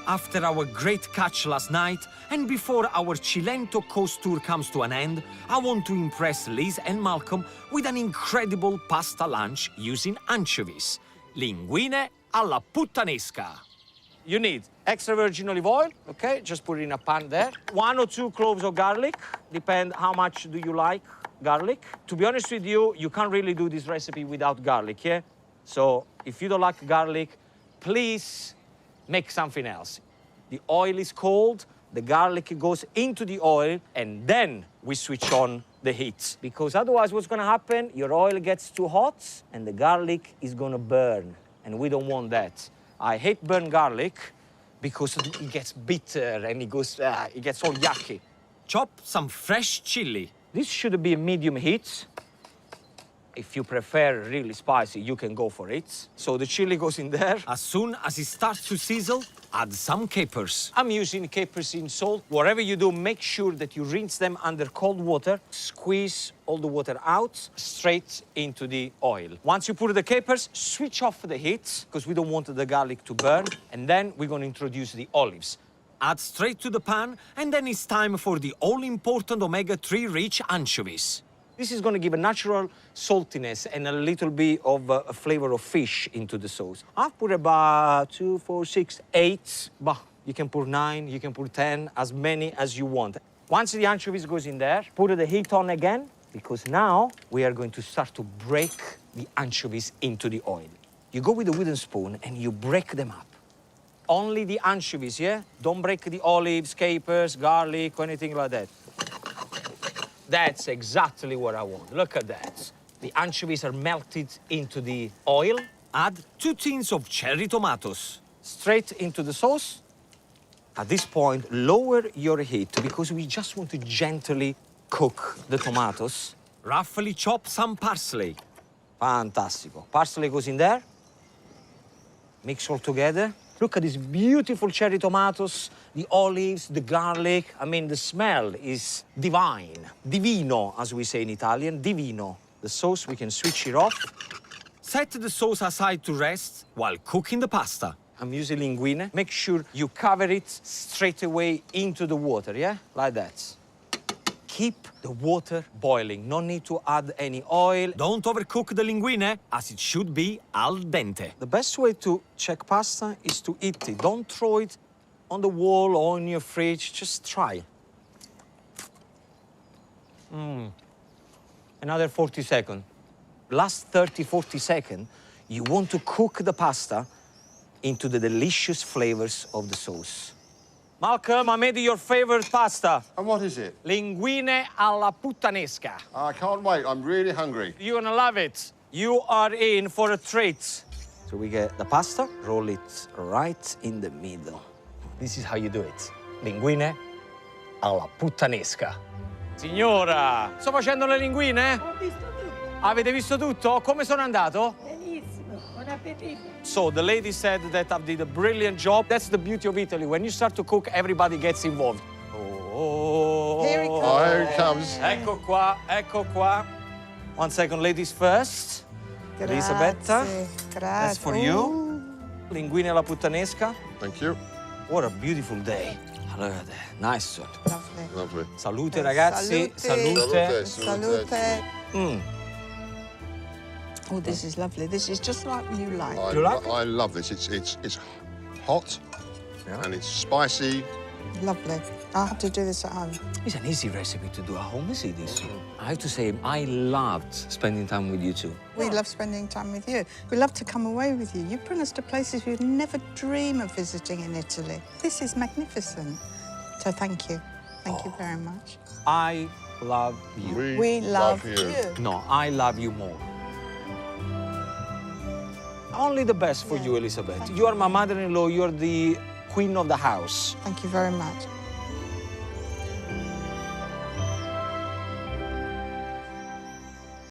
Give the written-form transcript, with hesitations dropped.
After our great catch last night, and before our Cilento coast tour comes to an end, I want to impress Liz and Malcolm with an incredible pasta lunch using anchovies. Linguine alla Puttanesca. You need extra virgin olive oil, okay? Just put it in a pan there. 1 or 2 cloves of garlic, depend how much do you like garlic. To be honest with you, you can't really do this recipe without garlic, yeah? So if you don't like garlic, please make something else. The oil is cold, the garlic goes into the oil, and then we switch on the heat. Because otherwise what's gonna happen, your oil gets too hot and the garlic is gonna burn, and we don't want that. I hate burnt garlic because it gets bitter and it gets all yucky. Chop some fresh chili. This should be a medium heat. If you prefer really spicy, you can go for it. So the chili goes in there. As soon as it starts to sizzle, add some capers. I'm using capers in salt. Whatever you do, make sure that you rinse them under cold water. Squeeze all the water out, straight into the oil. Once you put the capers, switch off the heat, because we don't want the garlic to burn. And then we're going to introduce the olives. Add straight to the pan, and then it's time for the all-important omega-3 rich anchovies. This is going to give a natural saltiness and a little bit of a flavor of fish into the sauce. I've put about 2, 4, 6, 8. But you can put 9, you can put 10, as many as you want. Once the anchovies goes in there, put the heat on again, because now we are going to start to break the anchovies into the oil. You go with a wooden spoon and you break them up. Only the anchovies, yeah? Don't break the olives, capers, garlic, or anything like that. That's exactly what I want. Look at that. The anchovies are melted into the oil. Add 2 tins of cherry tomatoes. Straight into the sauce. At this point, lower your heat because we just want to gently cook the tomatoes. Roughly chop some parsley. Fantastico. Parsley goes in there. Mix all together. Look at these beautiful cherry tomatoes, the olives, the garlic. I mean, the smell is divine. Divino, as we say in Italian, divino. The sauce, we can switch it off. Set the sauce aside to rest while cooking the pasta. I'm using linguine. Make sure you cover it straight away into the water, yeah? Like that. Keep the water boiling. No need to add any oil. Don't overcook the linguine, as it should be al dente. The best way to check pasta is to eat it. Don't throw it on the wall or in your fridge. Just try. Another 40 seconds. Last 30, 40 seconds, you want to cook the pasta into the delicious flavors of the sauce. Malcolm, I made your favorite pasta. And what is it? Linguine alla Puttanesca. I can't wait. I'm really hungry. You're gonna love it. You are in for a treat. So we get the pasta, roll it right in the middle. This is how you do it. Linguine alla Puttanesca. Signora, sto facendo le linguine? Ho visto tutto. Avete visto tutto? Come sono andato? Benissimo, buon appetito. So the lady said that I did a brilliant job. That's the beauty of Italy. When you start to cook, everybody gets involved. Oh, Here it comes. Oh, here it comes. Ecco qua, ecco qua. 1 second, ladies first. Elisabetta, Grazie. that's for you. Linguine alla Puttanesca. Thank you. What a beautiful day. Look at that. Nice one. Lovely. Lovely. Salute, ragazzi. Salute. Salute. Salute. Oh, this is lovely. This is just like you like. You like it? I love this. It's hot, and it's spicy. Lovely. I'll have to do this at home. It's an easy recipe to do at home, is it, this? I have to say, I loved spending time with you two. We love spending time with you. We love to come away with you. You bring us to places we'd never dream of visiting in Italy. This is magnificent. So thank you. Thank you very much. I love you. We love you. No, I love you more. Only the best for you, Elizabeth. You are my mother-in-law. You're the queen of the house. Thank you very much.